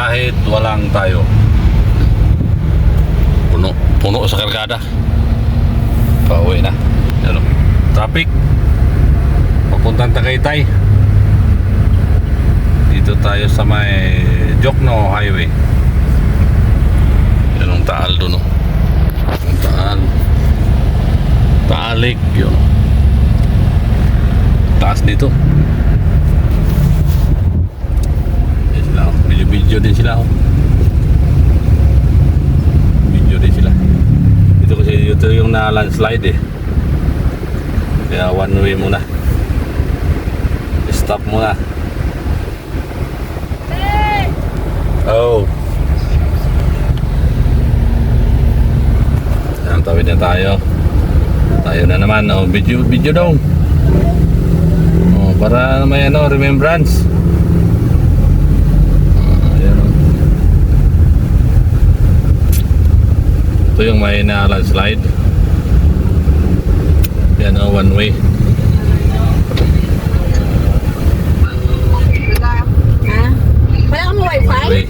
kahit walang tayo. Puno sa kargada. Pauwi na. Ano? Traffic. Papuntang Tagaytay. Dito tayo sa may Jokno Highway. Yan ang Taal doon, no? Ang Taal. Taalik yun. Taas dito. Yan sila, oh. Video din sila, oh. Video din sila. Dito kasi dito yung na-landslide eh. Kaya one way muna. Stop muna. Oh. Yan, tawid na tayo. Tayo na naman. Oh, video daw. Oh, para may ano, remembrance. Ayan, oh. Ito yung may na-landslide. Yan, oh, one way. Wala kang wifi? Okay.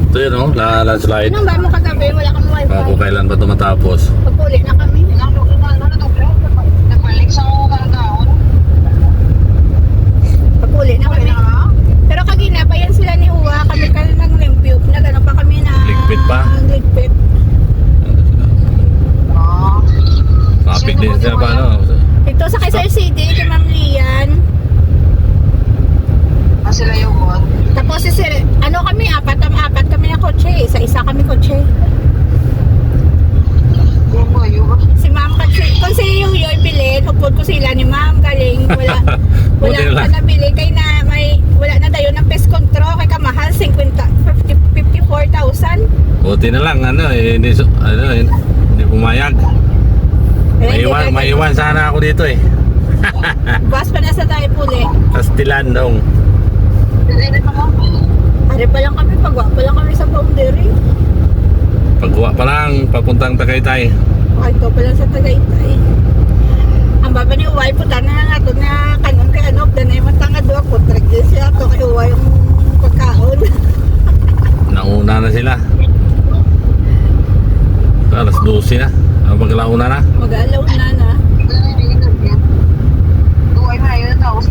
Ito yun, oh, landslide. Anong ba mo kagabi? Wala kang wifi? Kung kailan ba ito matapos? Pagpuli na kami. Pagpuli na kami. Pero kagina pa yan sila ni Uwa. Kami ka nang limpyo. Nagano pa kami na... Ligpit pa? Ligpit. Traffic din sila pa, no? Ito sa Quezon City, kay Ma'am Lian. Sila yung bot. Tapos ano kami, apat kami na kotse. Isa kami kotse. Si Ma'am kasi, kung si yung yoy bilhin, upod ko sila ni Ma'am, galing wala Buti na lang. na nabili kay na may wala na dayon ng pest control kay kamahal 54,000. Buti na lang, ano, hindi pumayag. Maiwan sana ako dito eh. Bus pa na sa tayo puli. Kastilan dong. Ari pa lang kami, pagwa pa lang kami sa boundary. Pagkuha pa lang, papuntang Tagaytay. Okay, ito pa lang sa Tagaytay. Ang baba ni Uway, puta na nga ito na kanon kay ano, danay matangad doon ako. Trag din siya ito kay Uway yung pagkaon. Nauna na sila. Alas 12 na. Maglauna na. Mag-alaw na na.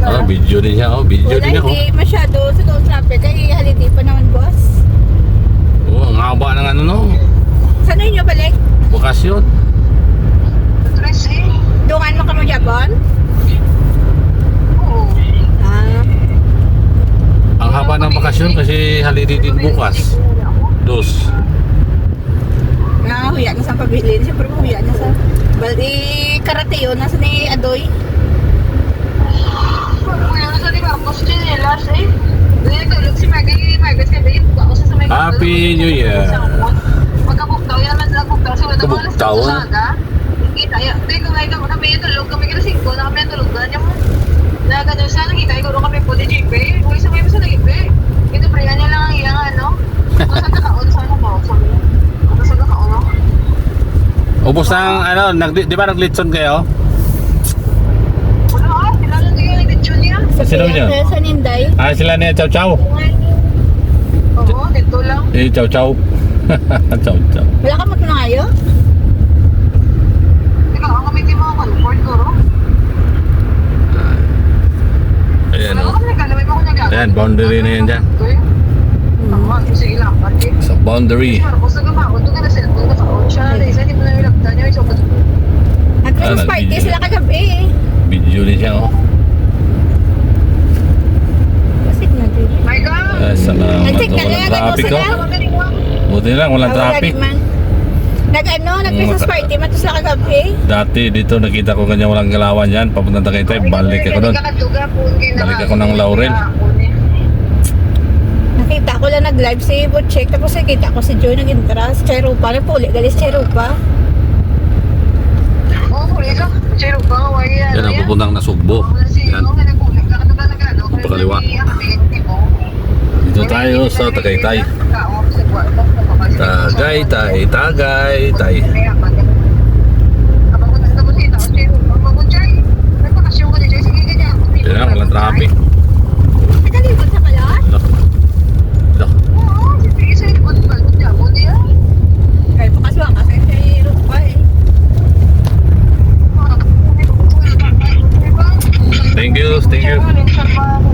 Oh, video din siya. Oh, video Wala, din ako. hindi masyado sa doon traffic. Kaya holiday pa naman, boss. Oh, ang haba ng ano, no? Saan nyo balik? Bakasyon. Dungan mo ka mo Japon? Ah, Ang haba ng bakasyon kasi holiday din bukas. Dos. huya na sa pabilin. Siyempre huya na sa... Baldi karate yun. Nasa ni Adoy. Happy New Year. Pagkabuktaw yan man sila buktaw sa wala Kabuktaw, sa usaga. Kita ya. Tay kung ay kami tulog kami kada 5 na kami tulog na mo. Na ganun sa nakita ko kami po di JP. Uy sa may sa JP. Ito pre niya lang ang iyang ano. Sa kaon sa ano mo. Sa kaon. Ubos ng ano, di ba naglitson kayo? Wala sila lang yung video niya. Sa Sino yun? Sa Ninday. Ah, sila niya Chow Chow. Oo, dito lang. Chow Chow. Chow Chow. Wala ka magmangayo? Ikaw ang kami di mo comfort ko ro. Ayan, Ano oh. kami nagkalaway mo ko nagagawa. Ayan, boundary na yan dyan. Tama, sige lang. Pati. Sa boundary. Kung sa gabakot, ito ka na cellphone ka kaon siya. Isa, hindi mo na yung lakta niya. So, At Christmas party nag-video. sila kagabi eh. Video din siya, oh. Kasi na din. my God! Salamat. Nag-check na Walang lang traffic, sila. oh. Buti lang, walang traffic. Nag-Christmas party man to sila kagabi. Dati dito nakita ko kanya walang galawan yan. Papunta Tagaytay, balik ako doon. Balik ako ng Laurel. Nakita ko lang nag-live si Butchek. Tapos nakita ko si Joy nag-intras. Cherupa. Nagpuli. Galis Cherupa. Oo, huli ka. Chero pa, wagi yan. Yan ang pupuntang Nasugbo. Yan. Pakaliwa. Dito tayo sa Tagaytay. Tagaytay, Tagaytay. Yan, walang traffic. Nakalimot sa pala? Lak boss. Thank you. Minsan ba